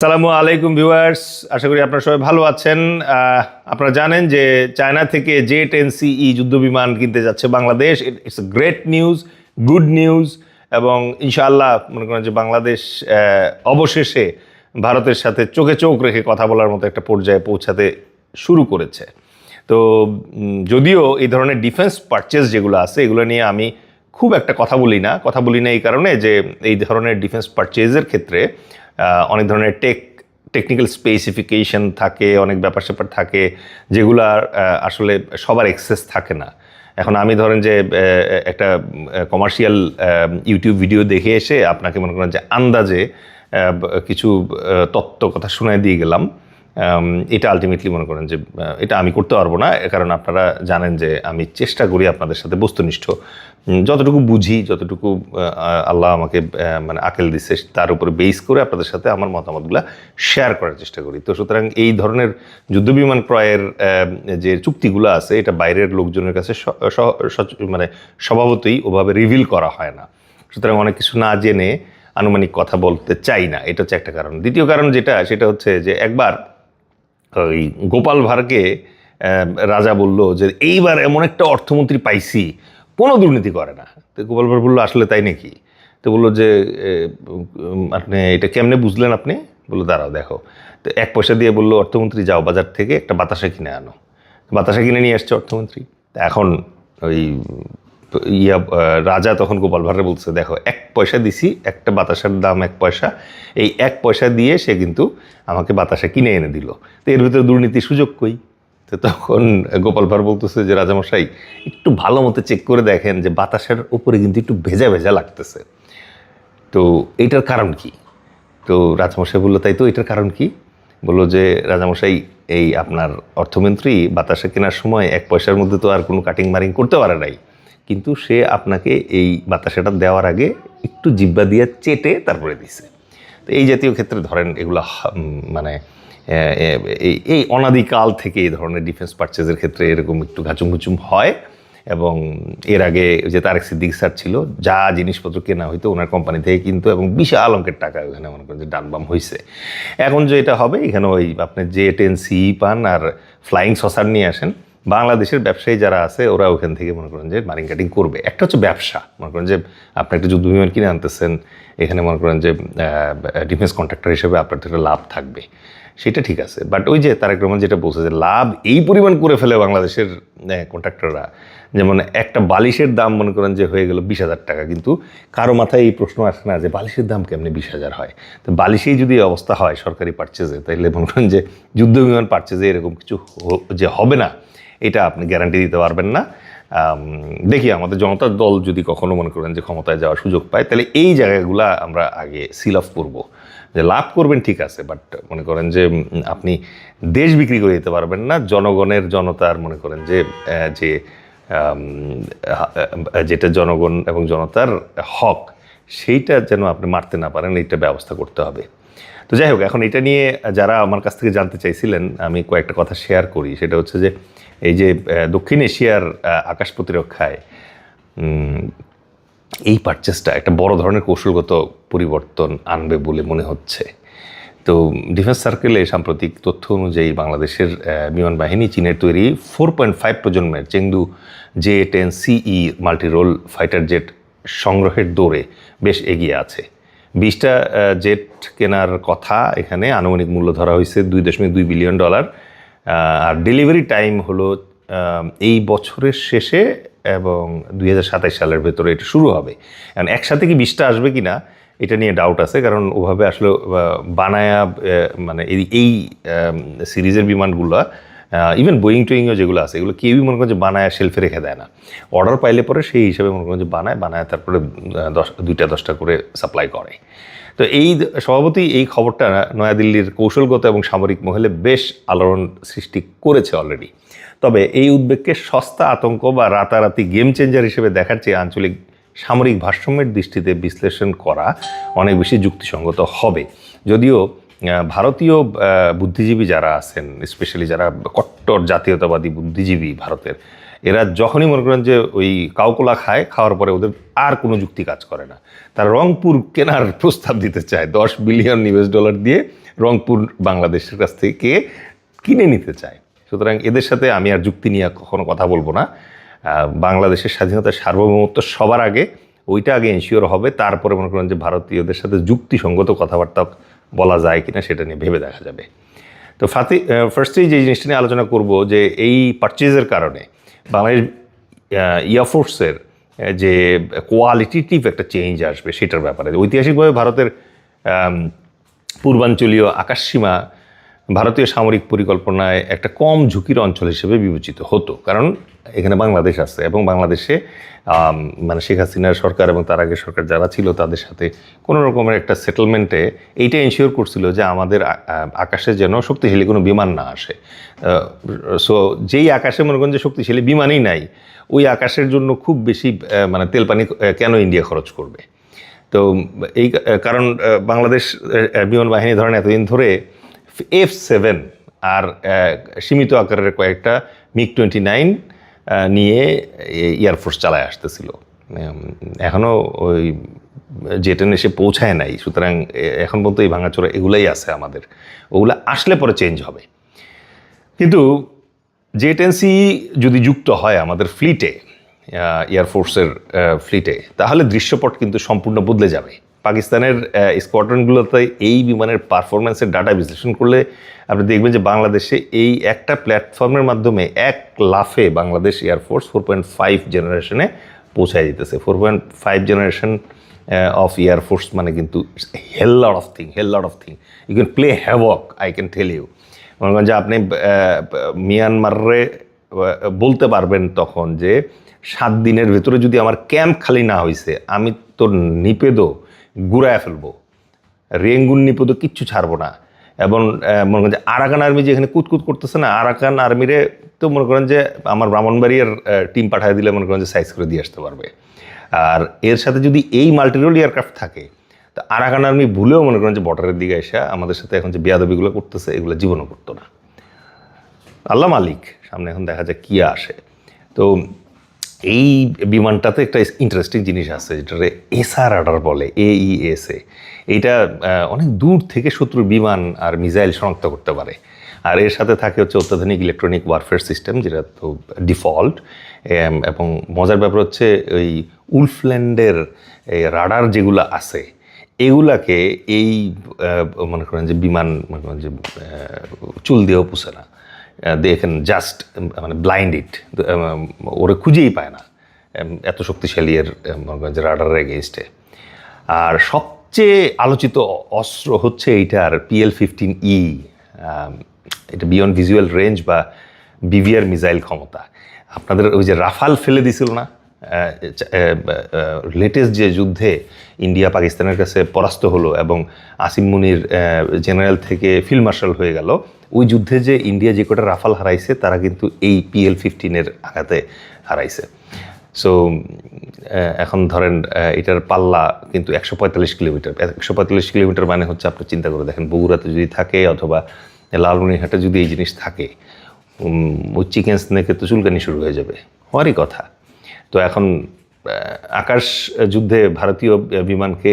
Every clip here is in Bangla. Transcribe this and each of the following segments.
সালামু আলাইকুম ভিউয়ার্স, আশা করি আপনারা সবাই ভালো আছেন। আপনারা জানেন যে চায়না থেকে J-10CE যুদ্ধবিমান কিনতে যাচ্ছে Bangladesh. It's a great news, good news, এবং ইনশাআল্লাহ মনে করেন যে বাংলাদেশ অবশেষে ভারতের সাথে চোখে চোখ রেখে কথা বলার মতো একটা পর্যায়ে পৌঁছাতে শুরু করেছে। তো যদিও এই ধরনের ডিফেন্স পারচেজ যেগুলো আছে এগুলো নিয়ে আমি খুব একটা কথা বলি না এই কারণে যে এই ধরনের ডিফেন্স পারচেজের ক্ষেত্রে অনেক ধরনের টেকনিক্যাল স্পেসিফিকেশন থাকে, অনেক ব্যাপার স্যাপার থাকে যেগুলার আসলে সবার অ্যাক্সেস থাকে না। এখন আমি ধরেন যে একটা কমার্শিয়াল ইউটিউব ভিডিও দেখে এসে আপনাকে মনে করেন যে আন্দাজে কিছু তত্ত্ব কথা শোনায় দিয়ে গেলাম, এটা আলটিমেটলি মনে করেন যে এটা আমি করতে পারবো না। কারণ আপনারা জানেন যে আমি চেষ্টা করি আপনাদের সাথে বস্তুনিষ্ঠ যতটুকু বুঝি, যতটুকু আল্লাহ আমাকে মানে আকেল দিচ্ছে তার উপরে বেস করে আপনাদের সাথে আমার মতামতগুলো শেয়ার করার চেষ্টা করি। তো সুতরাং এই ধরনের যুদ্ধবিমান ক্রয়ের যে চুক্তিগুলো আছে এটা বাইরের লোকজনের কাছে মানে স্বভাবতই ওভাবে রিভিল করা হয় না। সুতরাং অনেক কিছু না জেনে আনুমানিক কথা বলতে চাই না, এটা হচ্ছে একটা কারণ। দ্বিতীয় কারণ সেটা হচ্ছে যে একবার ওই গোপাল ভাঁড়কে রাজা বলল যে এইবার এমন একটা অর্থমন্ত্রী পাইছি কোনো দুর্নীতি করে না। তো গোপাল ভাঁড় বললো আসলে তাই নাকি? তো বললো যে আপনি এটা কেমনে বুঝলেন আপনি? বললো দাঁড়াও দেখো। তো 1 পয়সা দিয়ে বললো অর্থমন্ত্রী যাও বাজার থেকে একটা বাতাসা কিনে আনো। বাতাসা কিনে নিয়ে আসছে অর্থমন্ত্রী। এখন ওই রাজা তখন গোপাল ভাঁড়ে বলছে দেখো 1 পয়সা দিছি, একটা বাতাসার দাম 1 পয়সা, এই 1 পয়সা দিয়ে সে কিন্তু আমাকে বাতাসা কিনে এনে দিল। তো এর ভিতরে দুর্নীতির সুযোগ কই? তো তখন গোপাল ভাঁড় বলতেছে যে রাজামশাই একটু ভালো মতো চেক করে দেখেন যে বাতাসের উপরে কিন্তু একটু ভেজা ভেজা লাগতেছে, তো এটার কারণ কি? তো রাজামশাই বললো তাই তো, এটার কারণ কি? বললো যে রাজামশাই এই আপনার অর্থমন্ত্রী বাতাসা কেনার সময় 1 পয়সার মধ্যে তো আর কোনো কাটিং মারিং করতে পারে নাই, কিন্তু সে আপনাকে এই বাতাসাটা দেওয়ার আগে একটু জিব্বা দিয়ে চেটে তারপরে দিছে। তো এই জাতীয় ক্ষেত্রে ধরেন এগুলো মানে এই অনাদিকাল থেকে এই ধরনের ডিফেন্স পারচেজের ক্ষেত্রে এরকম একটু ঘাচুম হয়। এবং এর আগে যে তারেক সিদ্দিক স্যার ছিল, যা জিনিসপত্র কেনা হইতো ওনার কোম্পানি থেকে কিন্তু, এবং বিশাল অঙ্কের টাকা ওখানে মনে করেন যে ডানবাম হয়েছে। এখন যে এটা হবে এখানে ওই আপনি J-10CE পান আর ফ্লাইং সসার নিয়ে আসেন, বাংলাদেশের ব্যবসায়ী যারা আছে ওরা ওখান থেকে মনে করেন যে মারিং কাটিং করবে। একটা হচ্ছে ব্যবসা, মনে করেন যে আপনি একটা যুদ্ধবিমান কিনে আনতেছেন, এখানে মনে করেন যে ডিফেন্স কন্ট্রাক্টর হিসেবে আপনার একটা লাভ থাকবে, সেটা ঠিক আছে। বাট ওই যে তারেক রহমান যেটা বলছে যে লাভ এই পরিমাণ করে ফেলে বাংলাদেশের কন্ট্রাক্টররা, যেমন একটা বালিশের দাম মনে করেন যে হয়ে গেল 20,000 টাকা, কিন্তু কারো মাথায় এই প্রশ্ন আসে না যে বালিশের দাম কেমনে 20,000 হয়। তো বালিশেই যদি অবস্থা হয় সরকারি পারচেজে, তাইলে মনে করেন যে যুদ্ধবিমান পারচেজে এরকম কিছু যে হবে না এটা আপনি গ্যারান্টি দিতে পারবেন না। দেখি আমাদের জনতার দল যদি কখনো মনে করেন যে ক্ষমতায় যাওয়ার সুযোগ পায়, তাহলে এই জায়গাগুলো আমরা আগে সিল অফ করবো। যে লাভ করবেন ঠিক আছে, বাট মনে করেন যে আপনি দেশ বিক্রি করে দিতে পারবেন না। জনতার মনে করেন যে যেটা জনগণ এবং জনতার হক, সেইটা যেন আপনি মারতে না পারেন, এইটা ব্যবস্থা করতে হবে। তো যাই হোক, এখন এটা নিয়ে যারা আমার কাছ থেকে জানতে চাইছিলেন আমি কয়েকটা কথা শেয়ার করি। সেটা হচ্ছে যে এই যে দক্ষিণ এশিয়ার আকাশ প্রতিরক্ষায় এই পারচেসটা একটা বড় ধরনের কৌশলগত পরিবর্তন আনবে বলে মনে হচ্ছে। তো ডিফেন্স সার্কেলে সাম্প্রতিক তথ্য অনুযায়ী বাংলাদেশের বিমান বাহিনী চীনের তৈরি 4.5 প্রজন্মের Chengdu J-10CE multirole fighter jet সংগ্রহের দৌড়ে বেশ এগিয়ে আছে। 20টা জেট কেনার কথা এখানে আনুমানিক মূল্য ধরা হয়েছে $2.2 বিলিয়ন, আর ডেলিভারি টাইম হলো এই বছরের শেষে এবং 2027 সালের ভেতরে এটা শুরু হবে। কারণ একসাথে কি 20টা আসবে কি না এটা নিয়ে ডাউট আছে, কারণ ওভাবে আসলে বানায়া মানে এই সিরিজের বিমানগুলো ইভেন বোয়িংও যেগুলো আছে এগুলো কেউই মনে করেন যে বানায় শেলফে রেখে দেয় না। অর্ডার পাইলে পরে সেই হিসাবে মনে করেন যে বানায় তারপরে 2টা-10টা করে সাপ্লাই করে। তো এই স্বভাবতই এই খবরটা নয়াদিল্লির কৌশলগত এবং সামরিক মহলে বেশ আলোড়ন সৃষ্টি করেছে অলরেডি। তবে এই উদ্বেগকে সস্তা আতঙ্ক বা রাতারাতি গেম চেঞ্জার হিসেবে দেখার চেয়ে আঞ্চলিক সামরিক ভারসাম্যের দৃষ্টিতে বিশ্লেষণ করা অনেক বেশি যুক্তিসঙ্গত হবে। যদিও ভারতীয় বুদ্ধিজীবী যারা আছেন, স্পেশালি যারা কট্টর জাতীয়তাবাদী বুদ্ধিজীবী ভারতের, এরা যখনই মনে করেন যে ওই কাউকোলা খাওয়ার পরে ওদের আর কোনো যুক্তি কাজ করে না। তারা রংপুর কেনার প্রস্তাব দিতে চায়, $10 বিলিয়ন দিয়ে রংপুর বাংলাদেশের কাছ থেকে কিনে নিতে চায়। সুতরাং এদের সাথে আমি আর যুক্তি নিয়ে কখনো কথা বলবো না। বাংলাদেশের স্বাধীনতার সার্বভৌমত্ব সবার আগে, ওইটা আগে এনশিওর হবে, তারপরে মনে করেন যে ভারতীয়দের সাথে যুক্তিসঙ্গত কথাবার্তা বলা যায় কিনা সেটা নিয়ে ভেবে দেখা যাবে। তো ফার্স্টেই যে জিনিসটা নিয়ে আলোচনা করব যে এই পারচেজের কারণে বাংলাদেশ এয়ারফোর্সের যে কোয়ালিটিটিভ একটা চেঞ্জ আসবে সেটার ব্যাপারে। ঐতিহাসিকভাবে ভারতের পূর্বাঞ্চলীয় আকাশসীমা ভারতীয় সামরিক পরিকল্পনায় একটা কম ঝুঁকির অঞ্চল হিসেবে বিবেচিত হতো, কারণ এখানে বাংলাদেশ আছে এবং বাংলাদেশে মানে শেখ হাসিনার সরকার এবং তার আগে সরকার যারা ছিল তাদের সাথে কোনো রকমের একটা সেটেলমেন্টে এইটা এনশিওর করছিল যে আমাদের আকাশে যেন শক্তিশালী কোনো বিমান না আসে। সো যেই আকাশে মনে করেন যে শক্তিশালী বিমানই নাই, ওই আকাশের জন্য খুব বেশি মানে তেলপানি কেন ইন্ডিয়া খরচ করবে। তো এই কারণ বাংলাদেশ বিমান বাহিনী ধরেন এতদিন ধরে F-7 আর সীমিত আকারের কয়েকটা MiG-29 নিয়ে এয়ারফোর্স চালায় আসতেছিল, এখনও ওই জেটেন এসে পৌঁছায় নাই। সুতরাং এখন পর্যন্ত এই ভাঙাচোরা এগুলাই আছে আমাদের, ওগুলো আসলে পরে চেঞ্জ হবে। কিন্তু জেটেনসি যদি যুক্ত হয় আমাদের ফ্লিটে, এয়ারফোর্সের ফ্লিটে, তাহলে দৃশ্যপট কিন্তু সম্পূর্ণ বদলে যাবে। পাকিস্তানের স্কোয়াড্রনগুলোতে এই বিমানের পারফরমেন্সের ডাটা বিশ্লেষণ করলে আপনি দেখবেন যে বাংলাদেশে এই একটা প্ল্যাটফর্মের মাধ্যমে এক লাফে বাংলাদেশ এয়ারফোর্স 4.5 জেনারেশনে পৌঁছায় দিতেছে। 4.5 জেনারেশন অফ এয়ারফোর্স মানে কিন্তু hell lot of thing you can play havoc, I can tell you. মনে করেন যে আপনি মিয়ানমারে বলতে পারবেন তখন যে 7 দিনের ভেতরে যদি আমার ক্যাম্প খালি না হয়েছে, আমি তোর নিপেদও গুড়ায় ফেলবো, রেঙ্গুন নিপেদও কিচ্ছু ছাড়বো না। এবং মনে করেন যে আরাকান আর্মি যেখানে কুতকুত করতেছে না, আরাকান আর্মিরে তো মনে করেন যে আমার ব্রাহ্মণবাড়িয়ার টিম পাঠিয়ে দিলে মনে করেন যে সাইজ করে দিয়ে আসতে পারবে। আর এর সাথে যদি এই মাল্টিরোল এয়ারক্রাফট থাকে, তো আরাকান আর্মি ভুলেও মনে করেন যে বর্ডারের দিকে এসে আমাদের সাথে এখন যে বেয়াদবিগুলো করতেছে এগুলো জীবনও করতো না। আল্লাহ মালিক, সামনে এখন দেখা যায় কী আসে। তো এই বিমানটাতে একটা ইন্টারেস্টিং জিনিস আছে, যেটারে এসআর রাডার বলে, AESA। এইটা অনেক দূর থেকে শত্রুর বিমান আর মিসাইল শনাক্ত করতে পারে। আর এর সাথে থাকে হচ্ছে অত্যাধুনিক ইলেকট্রনিক ওয়ারফেয়ার সিস্টেম, যেটা তো ডিফল্ট। এবং মজার ব্যাপার হচ্ছে ওই উলফল্যান্ডের এই রাডার যেগুলো আছে এগুলাকে এই মনে করেন যে বিমান মনে করেন যে চুল দিয়েও পুষে না, দে ক্যান জাস্ট মানে ব্লাইন্ড ইট, ওরা খুঁজেই পায় না, এত শক্তিশালী এর মনে করেন যে রাডারের এগেইনস্টে। আর সবচেয়ে আলোচিত অস্ত্র হচ্ছে এইটার PL-15E, এটা বিয়ন্ড ভিজুয়াল রেঞ্জ বা BVR মিসাইল ক্ষমতা। আপনাদের ওই যে রাফাল ফেলে দিছিল না লেটেস্ট যে যুদ্ধে ইন্ডিয়া পাকিস্তানের কাছে পরাস্ত হলো এবং আসিম মুনির জেনারেল থেকে ফিল্ড মার্শাল হয়ে গেল, ওই যুদ্ধে যে ইন্ডিয়া যে কটা রাফাল হারাইছে তারা কিন্তু এই PL-15 আঘাতে হারাইছে। সো এখন ধরেন এটার পাল্লা কিন্তু 145 কিলোমিটার। 145 কিলোমিটার মানে হচ্ছে আপনি চিন্তা করে দেখেন, বগুড়াতে যদি থাকে অথবা লালমনিরহাটে যদি এই জিনিস থাকে, ওই চিকেন স্নেকে তো চুলকানি শুরু হয়ে যাবে, হওয়ারই কথা। তো এখন আকাশ যুদ্ধে ভারতীয় বিমানকে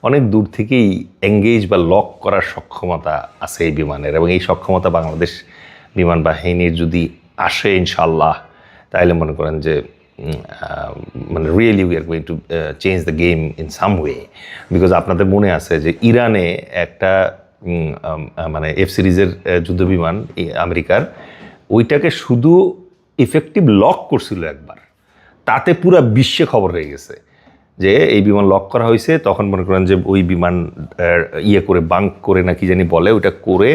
অনেক দূর থেকেই এঙ্গেজ বা লক করার সক্ষমতা আছে এই বিমানের, এবং এই সক্ষমতা বাংলাদেশ বিমান বাহিনীর যদি আসে ইনশাল্লাহ, তাহলে মনে করেন যে মানে really we are going to change the game in some way. Because আপনাদের মনে আছে যে ইরানে একটা মানে F সিরিজের যুদ্ধ বিমান আমেরিকার, ওইটাকে শুধু ইফেক্টিভ লক করছিল একবার, তাতে পুরো বিশ্বে খবর হয়ে গেছে যে এই বিমান লক করা হয়েছে। তখন মনে করেন যে ওই বিমান ইয়ে করে বাঙ্ক করে না কি জানি বলে, ওইটা করে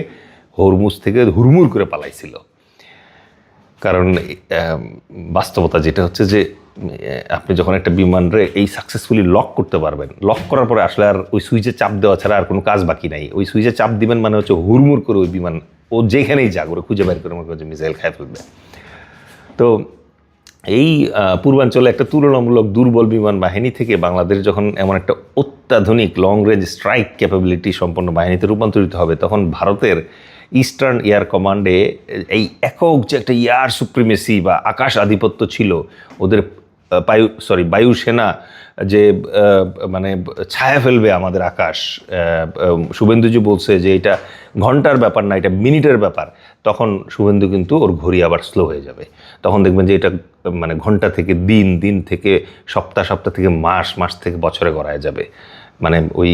হরমুজ থেকে হুড়মুড় করে পালাইছিল। কারণ বাস্তবতা যেটা হচ্ছে যে আপনি যখন একটা বিমানরে এই সাকসেসফুলি লক করতে পারবেন, লক করার পরে আসলে আর ওই সুইচে চাপ দেওয়া ছাড়া আর কোনো কাজ বাকি নাই। ওই সুইচে চাপ দিবেন মানে হচ্ছে হুড়মুড় করে ওই বিমান ও যেখানেই যা করে খুঁজে বের করে মনে করছে মিসাইল খায় ফেলবে। তো এই পূর্বাঞ্চলে একটা তুলনামূলক দুর্বল বিমান বাহিনী থেকে বাংলাদেশ যখন এমন একটা অত্যাধুনিক লং রেঞ্জ স্ট্রাইক ক্যাপাবিলিটি সম্পন্ন বাহিনীতে রূপান্তরিত হবে, তখন ভারতের ইস্টার্ন এয়ার কমান্ডে এই একক যে একটা এয়ার সুপ্রিমেসি বা আকাশ আধিপত্য ছিল, ওদের বায়ুসেনা যে মানে ছায়া ফেলবে আমাদের আকাশ, শুভেন্দুজি বলছে যে এটা ঘন্টার ব্যাপার না, এটা মিনিটের ব্যাপার, তখন শুভেন্দু কিন্তু ওর ঘড়ি আবার স্লো হয়ে যাবে। তখন দেখবেন যে এটা মানে ঘন্টা থেকে দিন, দিন থেকে সপ্তাহ, সপ্তাহ থেকে মাস, মাস থেকে বছরে গড়ায় যাবে। মানে ওই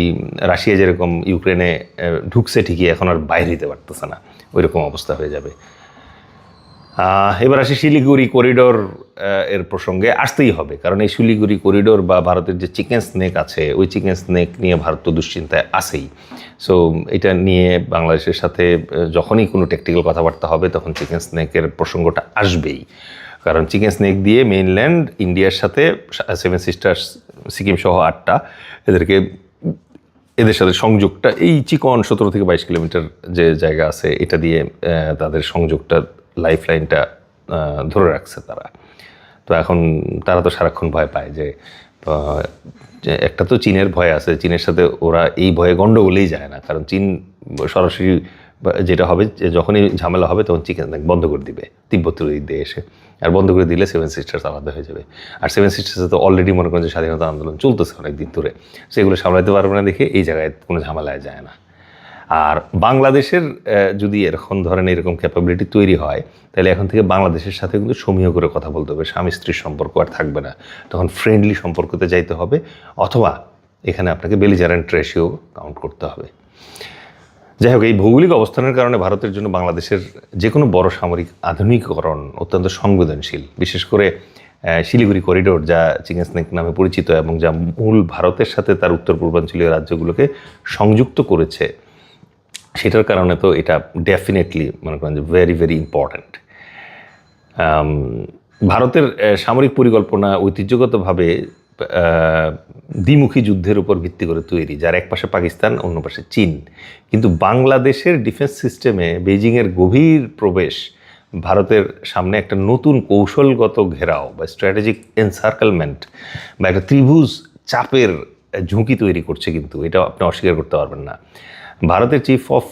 রাশিয়া যেরকম ইউক্রেনে ঢুকছে ঠিকই, এখন আর বাইরে দিতে পারতেছে না, ওই রকম অবস্থা হয়ে যাবে। এবার আসি শিলিগুড়ি করিডোর এর প্রসঙ্গে আসতেই হবে, কারণ এই শিলিগুড়ি করিডোর বা ভারতের যে চিকেন স্নেক আছে, ওই চিকেন স্নেক নিয়ে ভারত তো দুশ্চিন্তায় আছেই। সো এটা নিয়ে বাংলাদেশের সাথে যখনই কোনো টেকনিক্যাল কথাবার্তা হবে তখন চিকেন স্নেকের প্রসঙ্গটা আসবেই, কারণ চিকেন স্নেক দিয়ে মেইনল্যান্ড ইন্ডিয়ার সাথে 7 সিস্টার্স সিকিম সহ 8টা এদের সাথে সংযোগটা, এই চিকন 17 থেকে 22 কিলোমিটার যে জায়গা আছে এটা দিয়ে তাদের সংযোগটা, লাইফ লাইনটা ধরে রাখছে তারা। তো এখন তারা তো সারাক্ষণ ভয় পায় যে একটা তো চীনের ভয় আছে, চীনের সাথে ওরা এই ভয়ে গণ্ডগোলেই যায় না, কারণ চীন সরাসরি যেটা হবে যখনই ঝামেলা হবে তখন চিকেন বন্ধ করে দিবে তিব্বতের দিক দিয়ে এসে, আর বন্ধ করে দিলে 7 সিস্টার্স আলাদা হয়ে যাবে। আর 7 সিস্টার্সে তো অলরেডি মনে করেন যে স্বাধীনতা আন্দোলন চলতেছে অনেক দিন ধরে, সেগুলো সামলাতে পারবে না দেখে এই জায়গায় কোনো ঝামেলায় যায় না। আর বাংলাদেশের যদি এরকম ধরনের এরকম ক্যাপাবিলিটি তৈরি হয়, তাহলে এখন থেকে বাংলাদেশের সাথে কিন্তু সমীহ করে কথা বলতে হবে, স্বামী স্ত্রীর সম্পর্ক আর থাকবে না, তখন ফ্রেন্ডলি সম্পর্কতে যাইতে হবে, অথবা এখানে আপনাকে বেলিজারেন্ট রেশিও কাউন্ট করতে হবে। যাই হোক, এই ভৌগোলিক অবস্থানের কারণে ভারতের জন্য বাংলাদেশের যে কোনো বড় সামরিক আধুনিকীকরণ অত্যন্ত সংবেদনশীল, বিশেষ করে শিলিগুড়ি করিডোর যা চিকেন স্নেক নামে পরিচিত এবং যা মূল ভারতের সাথে তার উত্তর পূর্বাঞ্চলীয় রাজ্যগুলোকে সংযুক্ত করেছে, সেটার কারণে তো এটা ডেফিনেটলি মনে করেন যে ভেরি ভেরি ইম্পর্ট্যান্ট। ভারতের সামরিক পরিকল্পনা ঐতিহ্যগতভাবে দ্বিমুখী যুদ্ধের উপর ভিত্তি করে তৈরি, যার এক পাশে পাকিস্তান, অন্য পাশে চীন। কিন্তু বাংলাদেশের ডিফেন্স সিস্টেমে বেইজিংয়ের গভীর প্রবেশ ভারতের সামনে একটা নতুন কৌশলগত ঘেরাও বা স্ট্র্যাটেজিক এনসার্কেলমেন্ট বা একটা ত্রিভুজ চাপের ঝুঁকি তৈরি করছে, কিন্তু এটা আপনি অস্বীকার করতে পারবেন না। ভারতের chief of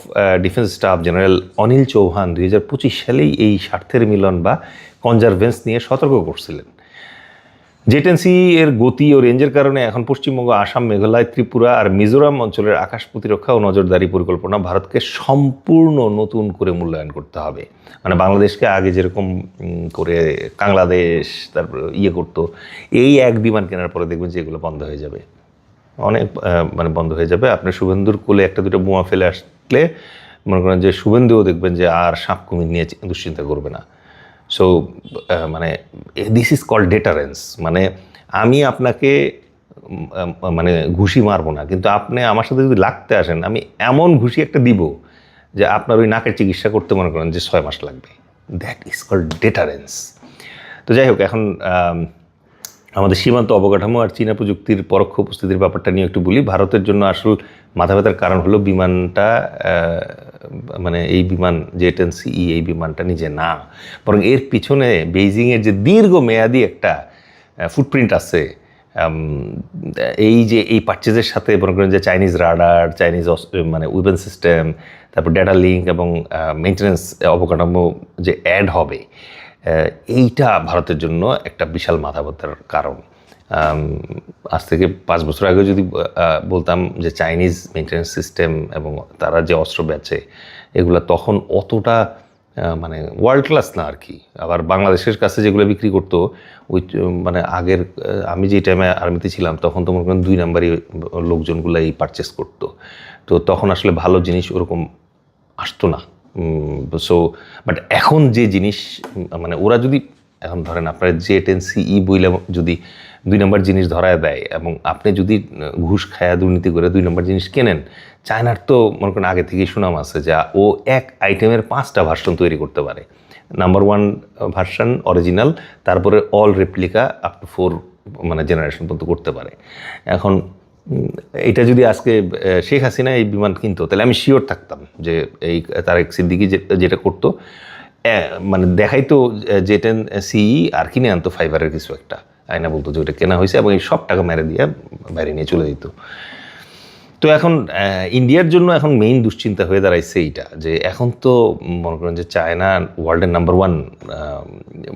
defence staff general Anil Chauhan 2025 সালেই এই স্বার্থের মিলন বা কনজারভেন্স নিয়ে সতর্ক করছিলেন। জেটেন্সি এর গতি ও রেঞ্জের কারণে এখন পশ্চিমবঙ্গ, আসাম, মেঘালয়, ত্রিপুরা আর মিজোরাম অঞ্চলের আকাশ প্রতিরক্ষা ও নজরদারি পরিকল্পনা ভারতকে সম্পূর্ণ নতুন করে মূল্যায়ন করতে হবে। মানে বাংলাদেশকে আগে যেরকম করে বাংলাদেশ তারপর করতো, এই এক বিমান কেনার পরে দেখবেন যে এগুলো বন্ধ হয়ে যাবে, অনেক মানে বন্ধ হয়ে যাবে। আপনি শুভেন্দুর কোলে একটা দুটো বোমা ফেলে আসলে মনে করেন যে শুভেন্দুও দেখবেন যে আর সাপ কুমির নিয়ে দুশ্চিন্তা করবে না। সো মানে দিস ইজ কল্ড ডেটারেন্স, মানে আমি আপনাকে মানে ঘুষি মারবো না, কিন্তু আপনি আমার সাথে যদি লাগতে আসেন আমি এমন ঘুষি একটা দিব যে আপনার ওই নাকের চিকিৎসা করতে মনে করেন যে 6 মাস লাগবে। That is called deterrence. তো যাই হোক, এখন আমাদের সীমান্ত অবকাঠামো আর চীনা প্রযুক্তির পরোক্ষ উপস্থিতির ব্যাপারটা নিয়ে একটু বলি। ভারতের জন্য আসল মাথা ব্যথার কারণ হলো বিমানটা, মানে এই বিমান জেটেন্সি এই বিমানটা নিজে না, বরং এর পিছনে বেইজিংয়ের যে দীর্ঘমেয়াদী একটা ফুটপ্রিন্ট আছে। এই যে এই পারচেজের সাথে মনে করেন যে চাইনিজ রাডার, চাইনিজ মানে ওয়েপন সিস্টেম, তারপর ডেটা লিঙ্ক এবং মেনটেন্যান্স অবকাঠামো যে অ্যাড হবে, এইটা ভারতের জন্য একটা বিশাল মাথা ব্যথার কারণ। আজ থেকে 5 বছর আগে যদি বলতাম যে চাইনিজ মেনটেন্যান্স সিস্টেম এবং তারা যে অস্ত্র বেচে এগুলো তখন অতটা মানে ওয়ার্ল্ড ক্লাস না আর কি। আবার বাংলাদেশের কাছে যেগুলো বিক্রি করতো ওই মানে আগের, আমি যে টাইমে আর্মিতে ছিলাম তখন তো মনে করেন 2 নাম্বারই লোকজনগুলো এই পারচেস করতো, তো তখন আসলে ভালো জিনিস ওরকম আসতো না। সো বাট এখন যে জিনিস মানে ওরা যদি এখন ধরেন আপনার জেটেন্সি বইলে যদি 2 নম্বর জিনিস ধরায় দেয় এবং আপনি যদি ঘুষ খায়া দুর্নীতি করে 2 নম্বর জিনিস কেনেন, চায়নার তো মনে করেন আগে থেকেই সুনাম আছে যা ও এক আইটেমের 5টা ভার্সন তৈরি করতে পারে। নাম্বার 1 ভার্সন অরিজিনাল, তারপরে অল রেপ্লিকা আপ টু 4 মানে জেনারেশন পর্যন্ত করতে পারে। এখন এটা যদি আজকে শেখ হাসিনা এই বিমান কিনতো তাহলে আমি শিওর থাকতাম যে এই তারেক সিদ্দিকী যেটা করতো মানে দেখাইতো জেটেন্সি আর কিনে আনতো ফাইবারের কিছু একটা, আয়না বলতো যে ওটা কেনা হয়েছে এবং এই সব টাকা মেরে দিয়ে বাইরে নিয়ে চলে দিত। তো এখন ইন্ডিয়ার জন্য এখন মেইন দুশ্চিন্তা হয়ে দাঁড়াইছে এইটা, যে এখন তো মনে করেন যে চায়না ওয়ার্ল্ডের নাম্বার 1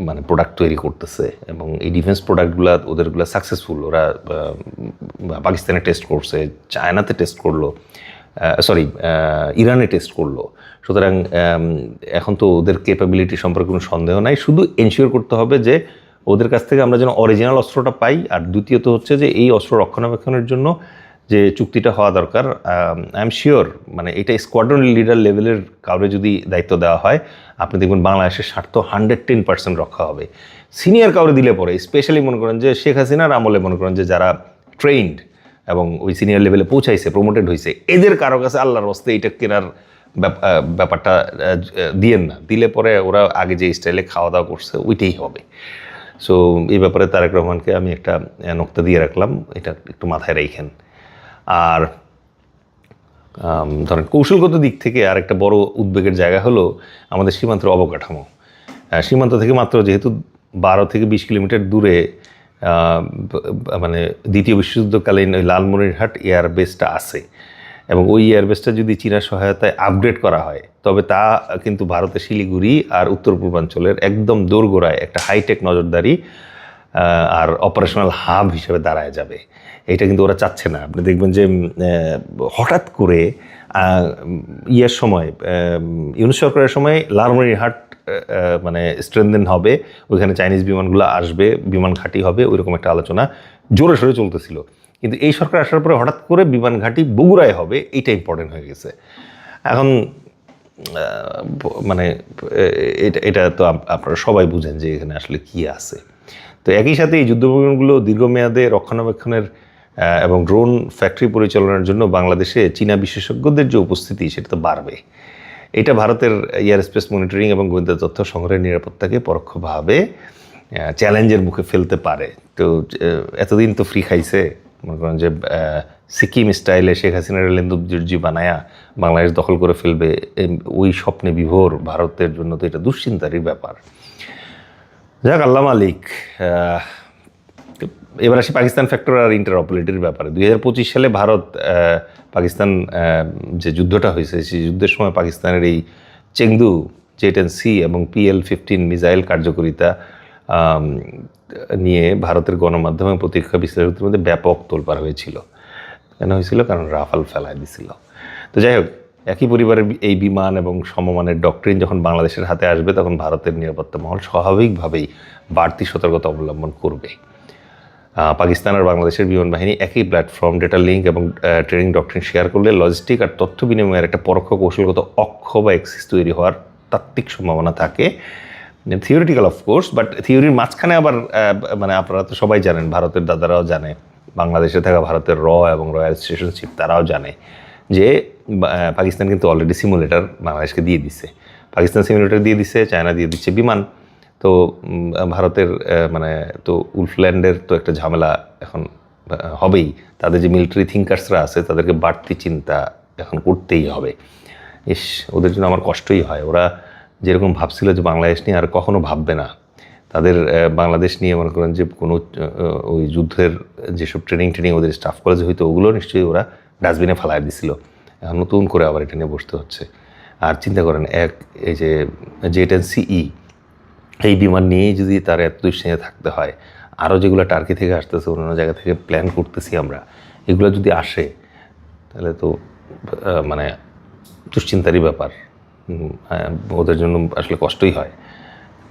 মানে প্রোডাক্ট তৈরি করতেছে, এবং এই ডিফেন্স প্রোডাক্টগুলো ওদেরগুলো সাকসেসফুল। ওরা পাকিস্তানে টেস্ট করছে, চায়নাতে টেস্ট করলো, ইরানে টেস্ট করলো। সুতরাং এখন তো ওদের ক্যাপাবিলিটি সম্পর্কে কোনো সন্দেহ নাই, শুধু এনশিওর করতে হবে যে ওদের কাছ থেকে আমরা যেন অরিজিনাল অস্ত্রটা পাই। আর দ্বিতীয়ত হচ্ছে যে এই অস্ত্র রক্ষণাবেক্ষণের জন্য যে চুক্তিটা হওয়া দরকার, আই এম শিওর মানে এটা স্কোয়াড্রন লিডার লেভেলের কাউরে যদি দায়িত্ব দেওয়া হয়, আপনি দেখবেন বাংলাদেশের স্বার্থ 110% রক্ষা হবে। সিনিয়র কাউরে দিলে পরে, স্পেশালি মনে করেন যে শেখ হাসিনার আমলে মনে করেন যে যারা ট্রেন্ড এবং ওই সিনিয়র লেভেলে পৌঁছাইছে, প্রমোটেড হয়েছে, এদের কারো কাছে আল্লাহর হস্তে এইটা কেনার ব্যাপারটা দিয়েন না। দিলে পরে ওরা আগে যে স্টাইলে খাওয়া দাওয়া করছে ওইটাই হবে। সো এই ব্যাপারে তারেক রহমানকে আমি একটা নোক্তা দিয়ে রাখলাম, এটা একটু মাথায় রাখেন। আর ধরেন কৌশলগত দিক থেকে আর একটা বড় উদ্বেগের জায়গা হলো আমাদের সীমান্তের অবকাঠামো। সীমান্ত থেকে মাত্র যেহেতু 12 থেকে 20 কিলোমিটার দূরে মানে দ্বিতীয় বিশ্বযুদ্ধকালীন ওই লালমনিরহাট এয়ারবেসটা আছে, এবং ওই এয়ারবেসটা যদি চীনার সহায়তায় আপগ্রেড করা হয়, তবে তা কিন্তু ভারতের শিলিগুড়ি আর উত্তর পূর্বাঞ্চলের একদম দোরগোড়ায় একটা হাইটেক নজরদারি আর অপারেশনাল হাব হিসেবে দাঁড়ায় যাবে। এটা কিন্তু ওরা চাচ্ছে না। আপনি দেখবেন যে হঠাৎ করে ইয়ের সময়, ইউনুস সরকারের সময় লালমনিরহাট মানে স্ট্রেনদেন হবে, ওইখানে চাইনিজ বিমানগুলো আসবে, বিমান ঘাঁটি হবে, ওইরকম একটা আলোচনা জোরে সোরে চলতেছিল। কিন্তু এই সরকার আসার পরে হঠাৎ করে বিমান ঘাঁটি বগুড়ায় হবে, এইটা ইম্পর্টেন্ট হয়ে গেছে এখন। মানে এটা তো আপনারা সবাই বুঝেন যে এখানে আসলে কী আছে। তো একই সাথে এই যুদ্ধবিমানগুলো দীর্ঘমেয়াদে রক্ষণাবেক্ষণের এবং ড্রোন ফ্যাক্টরি পরিচালনার জন্য বাংলাদেশে চীনা বিশেষজ্ঞদের যে উপস্থিতি, সেটা তো বাড়বে। এটা ভারতের এয়ার স্পেস মনিটরিং এবং গোয়েন্দা তথ্য সংগ্রহের নিরাপত্তাকে পরোক্ষভাবে চ্যালেঞ্জের মুখে ফেলতে পারে। তো এতদিন তো ফ্রি খাইছে, মনে করেন যে সিকিম স্টাইলে শেখ হাসিনার লেন্দুজি বানায়া বাংলাদেশ দখল করে ফেলবে, ওই স্বপ্নে বিভোর ভারতের জন্য তো এটা দুশ্চিন্তারই ব্যাপার। যাক, আল্লাহ মালিক। এবার আসি পাকিস্তান ফ্যাক্টর আর ইন্টারঅপারেবিলিটির ব্যাপারে। 2025 সালে ভারত পাকিস্তান যে যুদ্ধটা হয়েছে, সেই যুদ্ধের সময় পাকিস্তানের এই চেংদু J-10C এবং PL-15 মিসাইল কার্যকরিতা নিয়ে ভারতের গণমাধ্যম এবং প্রতিরক্ষা বিশ্লেষকদের মধ্যে ব্যাপক তোলপাড় হয়েছিল। কেন হয়েছিল? কারণ রাফাল ফেলায় দিছিল। তো যাই হোক, একই পরিবারের এই বিমান এবং সমমানের ডক্ট্রিন যখন বাংলাদেশের হাতে আসবে, তখন ভারতের নিরাপত্তা মহল স্বাভাবিকভাবেই বাড়তি সতর্কতা অবলম্বন করবে। পাকিস্তান আর বাংলাদেশের বিমান বাহিনী একই প্ল্যাটফর্ম, ডেটা লিঙ্ক এবং ট্রেনিং ডক্ট্রিন শেয়ার করলে লজিস্টিক আর তথ্য বিনিময়ের একটা পরোক্ষ কৌশলগত অক্ষ বা এক্সিস তৈরি হওয়ার তাত্ত্বিক সম্ভাবনা থাকে। থিওরিটিক্যাল অফকোর্স, বাট থিওরির মাঝখানে আবার মানে আপনারা তো সবাই জানেন, ভারতের দাদারাও জানে, বাংলাদেশে থাকা ভারতের এবং রয়্যাল রিলেশনশিপ তারাও জানে যে পাকিস্তান কিন্তু অলরেডি সিমুলেটর বাংলাদেশকে দিয়ে দিচ্ছে। পাকিস্তান সিমুলেটর দিয়ে দিচ্ছে, চায়না দিয়ে দিচ্ছে বিমান। তো ভারতের মানে তো উলফল্যান্ডের তো একটা ঝামেলা এখন হবেই। তাদের যে মিলিটারি থিঙ্কার্সরা আছে, তাদেরকে বাড়তি চিন্তা এখন করতেই হবে। ওদের জন্য আমার কষ্টই হয়। ওরা যেরকম ভাবছিল যে বাংলাদেশ নিয়ে আর কখনো ভাববে না, তাদের বাংলাদেশ নিয়ে মনে করেন যে কোনো ওই যুদ্ধের যেসব ট্রেনিং ওদের স্টাফ কলেজে হইতো, ওগুলো নিশ্চয়ই ওরা ডাস্টবিনে ফেলাই দিছিল। এখন নতুন করে আবার এটা নিয়ে বসতে হচ্ছে। আর চিন্তা করেন, এই যে J-10CE এই বিমান নিয়েই যদি তার এত দুশ্চিন্তা থাকতে হয়, আরও যেগুলো টার্কি থেকে আসতেছে, অন্য জায়গা থেকে প্ল্যান করতেছি আমরা, এগুলো যদি আসে, তাহলে তো মানে দুশ্চিন্তারই ব্যাপার। ওদের জন্য আসলে কষ্টই হয়।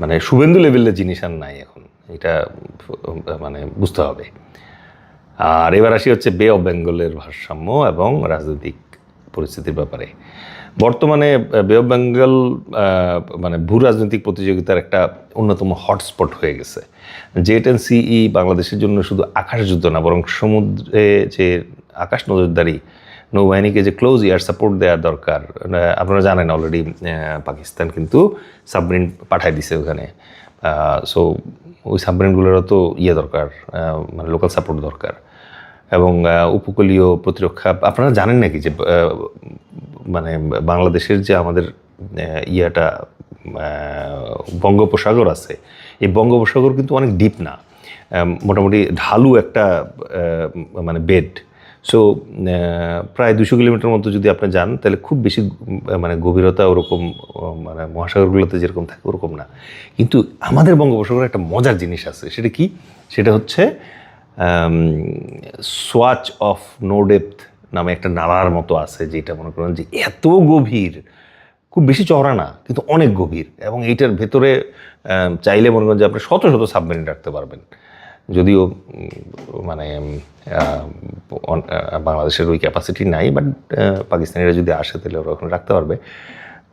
মানে শুভেন্দু লেভেলের জিনিস আর নাই এখন, এটা মানে বুঝতে হবে। আর এবার আসি হচ্ছে বে অফ বেঙ্গলের ভারসাম্য এবং রাজনৈতিক পরিস্থিতির ব্যাপারে। বর্তমানে বে অফ বেঙ্গল মানে ভূ রাজনৈতিক প্রতিযোগিতার একটা অন্যতম হটস্পট হয়ে গেছে। J-10CE বাংলাদেশের জন্য শুধু আকাশ যুদ্ধ না, বরং সমুদ্রে যে আকাশ নজরদারি, নৌবাহিনীকে যে ক্লোজ এয়ার সাপোর্ট দেওয়ার দরকার। আপনারা জানেন অলরেডি পাকিস্তান কিন্তু সাবমেরিন পাঠায় দিছে ওখানে। সো ওই সাবমেরিনগুলোরও তো দরকার, মানে লোকাল সাপোর্ট দরকার। এবং উপকূলীয় প্রতিরক্ষা, আপনারা জানেন নাকি যে মানে বাংলাদেশের যে আমাদের বঙ্গোপসাগর আছে, এই বঙ্গোপসাগর কিন্তু অনেক ডিপ না, মোটামুটি ঢালু একটা মানে বেড। সো প্রায় 200 কিলোমিটার মতো যদি আপনি যান তাহলে খুব বেশি মানে গভীরতা ওরকম মানে মহাসাগরগুলোতে যেরকম থাকে ওরকম না। কিন্তু আমাদের বঙ্গোপসাগরে একটা মজার জিনিস আছে, সেটা কি? সেটা হচ্ছে সোয়াচ অফ নো ডেপথ নামে একটা নালার মতো আছে, যেটা মনে করেন যে এত গভীর, খুব বেশি চওড়া না কিন্তু অনেক গভীর, এবং এইটার ভেতরে চাইলে মনে করেন যে আপনি শত শত সাবমেরিন রাখতে পারবেন। যদিও মানে বাংলাদেশের ওই ক্যাপাসিটি নাই, বাট পাকিস্তানিরা যদি আসে তাহলে ওরা ওখানে রাখতে পারবে।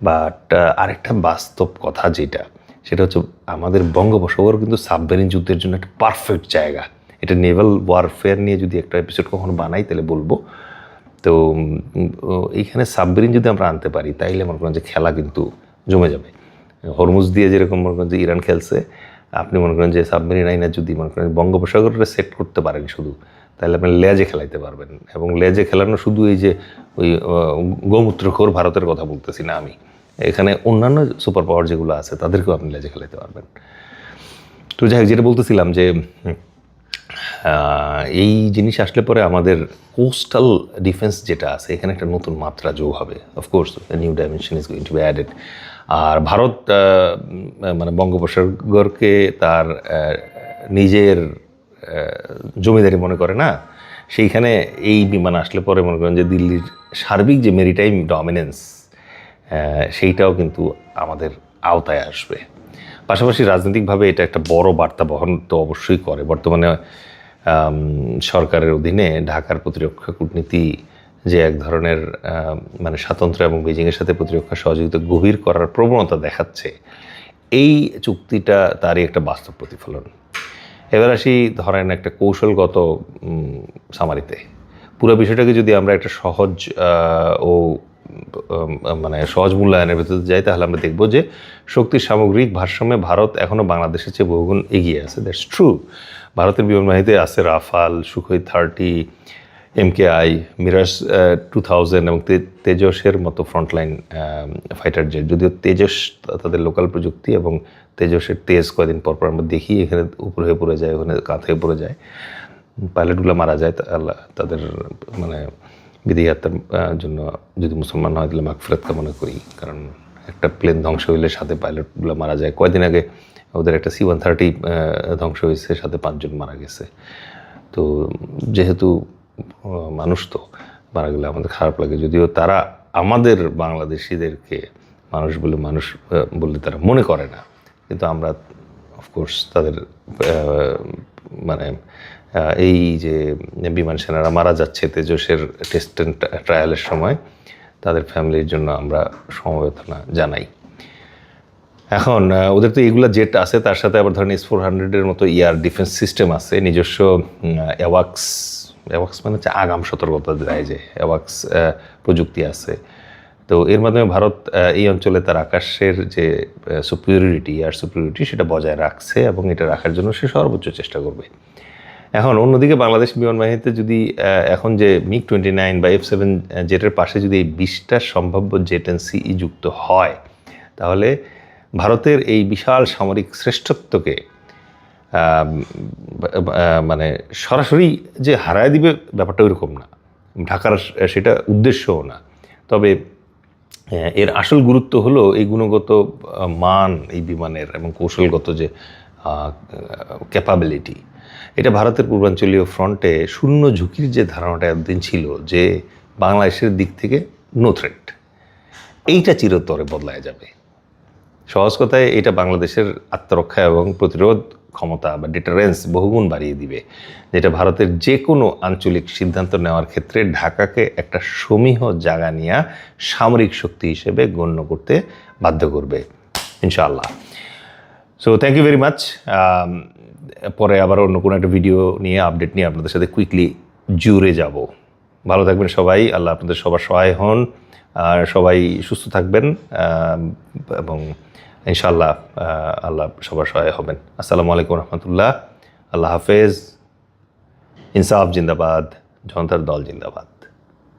বাট আরেকটা বাস্তব কথা যেটা, সেটা হচ্ছে আমাদের বঙ্গোপসাগর কিন্তু সাবমেরিন যুদ্ধের জন্য একটা পারফেক্ট জায়গা। এটা নেভাল ওয়ারফেয়ার নিয়ে যদি একটা এপিসোড কখনো বানাই তাহলে বলবো। তো এইখানে সাবমেরিন যদি আমরা আনতে পারি তাইলে মনে করেন যে খেলা কিন্তু জমে যাবে। হরমুজ দিয়ে যেরকম মনে করেন যে ইরান খেলছে, আপনি মনে করেন যে সাবমেরিন আইনা যদি মনে করেন বঙ্গোপসাগরটা সেট করতে পারেন শুধু, তাহলে আপনি লেজে খেলাইতে পারবেন। এবং লেজে খেলানো শুধু এই যে ওই গোমূত্রখোর ভারতের কথা বলতেছি না আমি, এখানে অন্যান্য সুপার পাওয়ার যেগুলো আছে তাদেরকেও আপনি লেজে খেলাইতে পারবেন। তো যাই হোক, যেটা বলতেছিলাম যে এই জিনিস আসলে পরে আমাদের কোস্টাল ডিফেন্স যেটা আছে এখানে একটা নতুন মাত্রা যোগ হবে। Of course new dimension is going to be added. আর ভারত মানে বঙ্গোপসাগরকে তার নিজের জমিদারি মনে করে না, সেইখানে এই বিমান আসলে পরে মনে করেন যে দিল্লির সার্বিক যে মেরিটাইম ডমিনেন্স সেইটাও কিন্তু আমাদের আওতায় আসবে। পাশাপাশি রাজনৈতিকভাবে এটা একটা বড় বার্তা বহন তো অবশ্যই করে। বর্তমানে সরকারের অধীনে ঢাকার প্রতিরক্ষা কূটনীতি যে এক ধরনের মানে স্বাতন্ত্র্য এবং বেজিংয়ের সাথে প্রতিরক্ষা সহযোগিতা গভীর করার প্রবণতা দেখাচ্ছে, এই চুক্তিটা তারই একটা বাস্তব প্রতিফলন। এবার আসি ধরেন একটা কৌশলগত সামারিতে। পুরো বিষয়টাকে যদি আমরা একটা সহজ ও মানে সহজ মূল্যায়নের ভেতরে যাই, তাহলে আমরা দেখব যে শক্তির সামগ্রিক ভারসাম্যে ভারত এখনও বাংলাদেশের চেয়ে বহুগুণ এগিয়ে আছে। That's true. ভারতের বিমানবাহিনীতে আছে রাফাল, সুখোই 30, MKI, মিরাজ 2000 এবং তেজসের মতো ফ্রন্টলাইন ফাইটার জেট। যদিও তেজস তাদের লোকাল প্রযুক্তি, এবং তেজসের তেজ কয়েকদিন পরপর আমরা দেখি এখানে উপর হয়ে পড়ে যায়, ওখানে কাঁধ হয়ে পড়ে যায়, পাইলটগুলো মারা যায়। তাদের মানে বিধি হত্যার জন্য যদি মুসলমান হয় তাহলে মাগফিরাত কামনা করি, কারণ একটা প্লেন ধ্বংস হইলে সাথে পাইলটগুলো মারা যায়। কয়েকদিন আগে ওদের একটা C-130 ধ্বংস হয়েছে, সাথে 5 জন মারা গেছে। তো যেহেতু মানুষ তো মারা গেলে আমাদের খারাপ লাগে, যদিও তারা আমাদের বাংলাদেশিদেরকে মানুষ বলে তারা মনে করে না, কিন্তু আমরা অফকোর্স তাদের মানে এই যে বিমান সেনারা মারা যাচ্ছে তেজসের টেস্ট অ্যান্ড ট্রায়ালের সময়, তাদের ফ্যামিলির জন্য আমরা সমবেদনা জানাই। এখন ওদের তো এগুলো জেট আছে, তার সাথে আবার ধরেন S-400-এর মতো এয়ার ডিফেন্স সিস্টেম আছে, নিজস্ব অ্যাওয়াক্স মানে হচ্ছে আগাম সতর্কতা দেয় যে অ্যাওয়াক্স প্রযুক্তি আছে। তো এর মাধ্যমে ভারত এই অঞ্চলে তার আকাশের যে সুপিরিয়রিটি, এয়ার সুপিরিয়রিটি, সেটা বজায় রাখছে এবং এটা রাখার জন্য সে সর্বোচ্চ চেষ্টা করবে। এখন অন্যদিকে বাংলাদেশ বিমানবাহিনীতে যদি এখন যে MiG-29 বা F-7 জেটের পাশে যদি এই 20টা সম্ভাব্য জেট NCE যুক্ত হয়, তাহলে ভারতের এই বিশাল সামরিক শ্রেষ্ঠত্বকে মানে সরাসরি যে হারায় দিবে ব্যাপারটা ওইরকম না, ঢাকার সেটা উদ্দেশ্যও না। তবে এর আসল গুরুত্ব হলো এই গুণগত মান এই বিমানের এবং কৌশলগত যে ক্যাপাবিলিটি। এটা ভারতের পূর্বাঞ্চলীয় ফ্রন্টে শূন্য ঝুঁকির যে ধারণাটা এতদিন ছিল যে বাংলাদেশের দিক থেকে নো থ্রেট, এইটা চিরতরে বদলায় যাবে। সহজ কথায় এটা বাংলাদেশের আত্মরক্ষা এবং প্রতিরোধ ক্ষমতা বা ডিটারেন্স বহুগুণ বাড়িয়ে দিবে, যেটা ভারতের যে কোনো আঞ্চলিক সিদ্ধান্ত নেওয়ার ক্ষেত্রে ঢাকাকে একটা সমীহ জায়গা নিয়ে সামরিক শক্তি হিসেবে গণ্য করতে বাধ্য করবে ইনশাআল্লাহ। So thank you very much. পরে আবার অন্য কোনো একটা ভিডিও নিয়ে আপডেট নিয়ে আপনাদের সাথে কুইকলি জুড়ে যাব। ভালো থাকবেন সবাই, আল্লাহ আপনাদের সবার সহায় হন, আর সবাই সুস্থ থাকবেন এবং ইনশাআল্লাহ আল্লাহ সবার সহায় হবেন। আসসালামু আলাইকুম রহমতুল্লাহ। আল্লাহ হাফেজ। ইনসাফ জিন্দাবাদ, জনতার দল জিন্দাবাদ।